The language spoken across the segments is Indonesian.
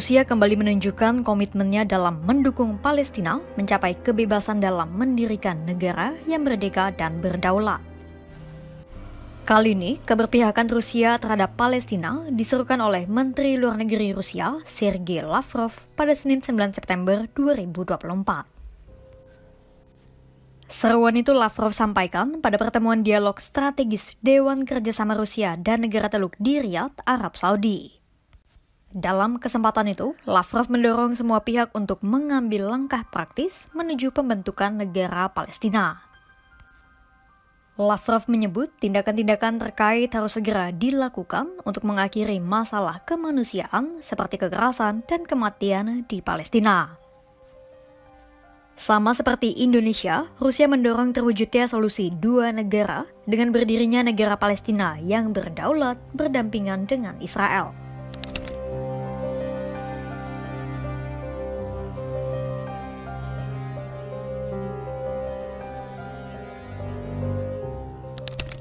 Rusia kembali menunjukkan komitmennya dalam mendukung Palestina mencapai kebebasan dalam mendirikan negara yang merdeka dan berdaulat. Kali ini, keberpihakan Rusia terhadap Palestina diserukan oleh Menteri Luar Negeri Rusia, Sergei Lavrov, pada Senin 9 September 2024. Seruan itu Lavrov sampaikan pada pertemuan dialog strategis Dewan Kerjasama Rusia dan negara Teluk di Riyadh, Arab Saudi. Dalam kesempatan itu, Lavrov mendorong semua pihak untuk mengambil langkah praktis menuju pembentukan negara Palestina. Lavrov menyebut tindakan-tindakan terkait harus segera dilakukan untuk mengakhiri masalah kemanusiaan seperti kekerasan dan kematian di Palestina. Sama seperti Indonesia, Rusia mendorong terwujudnya solusi dua negara dengan berdirinya negara Palestina yang berdaulat berdampingan dengan Israel.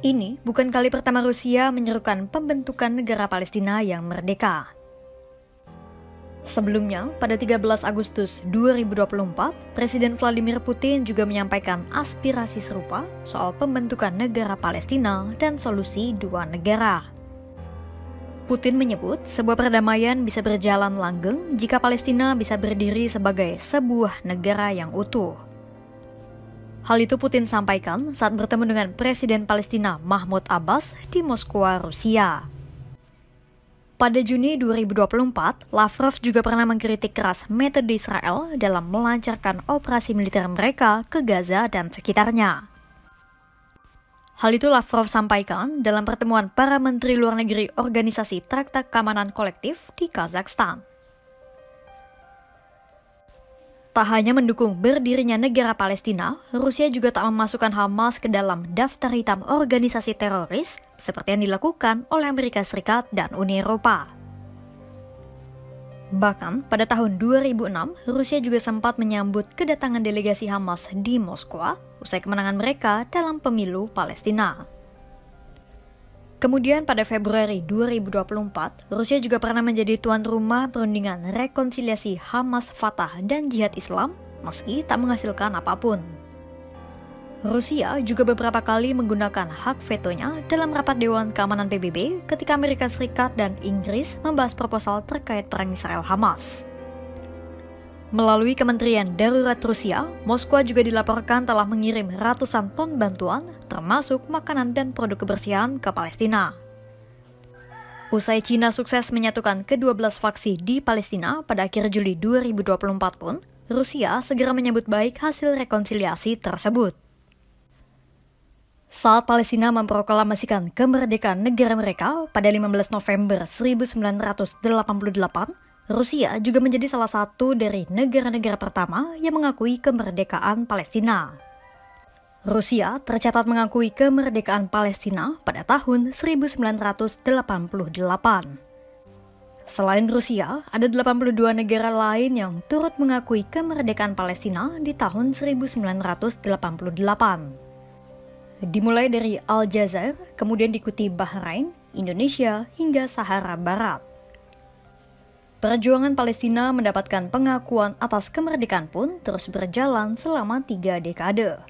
Ini bukan kali pertama Rusia menyerukan pembentukan negara Palestina yang merdeka. Sebelumnya, pada 13 Agustus 2024, Presiden Vladimir Putin juga menyampaikan aspirasi serupa soal pembentukan negara Palestina dan solusi dua negara. Putin menyebut sebuah perdamaian bisa berjalan langgeng jika Palestina bisa berdiri sebagai sebuah negara yang utuh. Hal itu Putin sampaikan saat bertemu dengan Presiden Palestina Mahmud Abbas di Moskwa, Rusia. Pada Juni 2024, Lavrov juga pernah mengkritik keras metode Israel dalam melancarkan operasi militer mereka ke Gaza dan sekitarnya. Hal itu Lavrov sampaikan dalam pertemuan para Menteri Luar Negeri Organisasi Traktat Keamanan Kolektif di Kazakhstan. Tak hanya mendukung berdirinya negara Palestina, Rusia juga tak memasukkan Hamas ke dalam daftar hitam organisasi teroris seperti yang dilakukan oleh Amerika Serikat dan Uni Eropa. Bahkan, pada tahun 2006, Rusia juga sempat menyambut kedatangan delegasi Hamas di Moskwa usai kemenangan mereka dalam pemilu Palestina. Kemudian pada Februari 2024, Rusia juga pernah menjadi tuan rumah perundingan rekonsiliasi Hamas, Fatah, dan Jihad Islam meski tak menghasilkan apapun. Rusia juga beberapa kali menggunakan hak vetonya dalam rapat Dewan Keamanan PBB ketika Amerika Serikat dan Inggris membahas proposal terkait perang Israel-Hamas. Melalui Kementerian Darurat Rusia, Moskwa juga dilaporkan telah mengirim ratusan ton bantuan, termasuk makanan dan produk kebersihan ke Palestina. Usai Cina sukses menyatukan ke-12 faksi di Palestina pada akhir Juli 2024 pun, Rusia segera menyambut baik hasil rekonsiliasi tersebut. Saat Palestina memproklamasikan kemerdekaan negara mereka pada 15 November 1988, Rusia juga menjadi salah satu dari negara-negara pertama yang mengakui kemerdekaan Palestina. Rusia tercatat mengakui kemerdekaan Palestina pada tahun 1988. Selain Rusia, ada 82 negara lain yang turut mengakui kemerdekaan Palestina di tahun 1988. Dimulai dari Aljazair, kemudian diikuti Bahrain, Indonesia, hingga Sahara Barat. Perjuangan Palestina mendapatkan pengakuan atas kemerdekaan pun terus berjalan selama 3 dekade.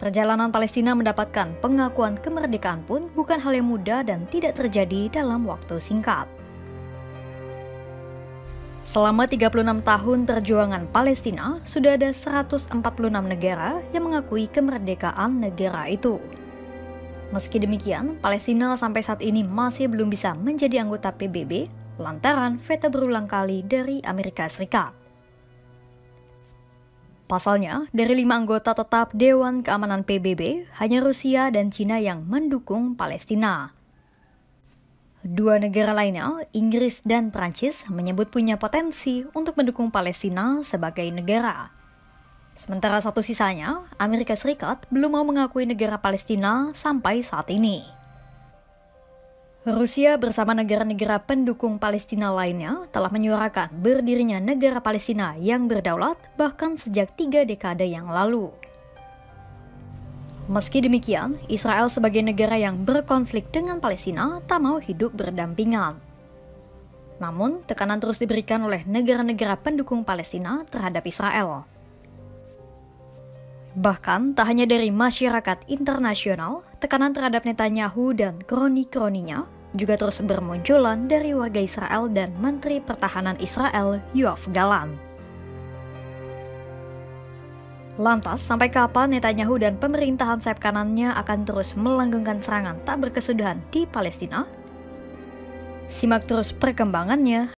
Perjalanan Palestina mendapatkan pengakuan kemerdekaan pun bukan hal yang mudah dan tidak terjadi dalam waktu singkat. Selama 36 tahun perjuangan Palestina, sudah ada 146 negara yang mengakui kemerdekaan negara itu. Meski demikian, Palestina sampai saat ini masih belum bisa menjadi anggota PBB lantaran veto berulang kali dari Amerika Serikat. Pasalnya, dari 5 anggota tetap Dewan Keamanan PBB, hanya Rusia dan Cina yang mendukung Palestina. 2 negara lainnya, Inggris dan Prancis, menyebut punya potensi untuk mendukung Palestina sebagai negara. Sementara satu sisanya, Amerika Serikat, belum mau mengakui negara Palestina sampai saat ini. Rusia bersama negara-negara pendukung Palestina lainnya telah menyuarakan berdirinya negara Palestina yang berdaulat bahkan sejak 3 dekade yang lalu. Meski demikian, Israel sebagai negara yang berkonflik dengan Palestina tak mau hidup berdampingan. Namun, tekanan terus diberikan oleh negara-negara pendukung Palestina terhadap Israel. Bahkan, tak hanya dari masyarakat internasional, tekanan terhadap Netanyahu dan kroni-kroninya juga terus bermunculan dari warga Israel dan Menteri Pertahanan Israel, Yoav Gallant. Lantas, sampai kapan Netanyahu dan pemerintahan sayap kanannya akan terus melanggengkan serangan tak berkesudahan di Palestina? Simak terus perkembangannya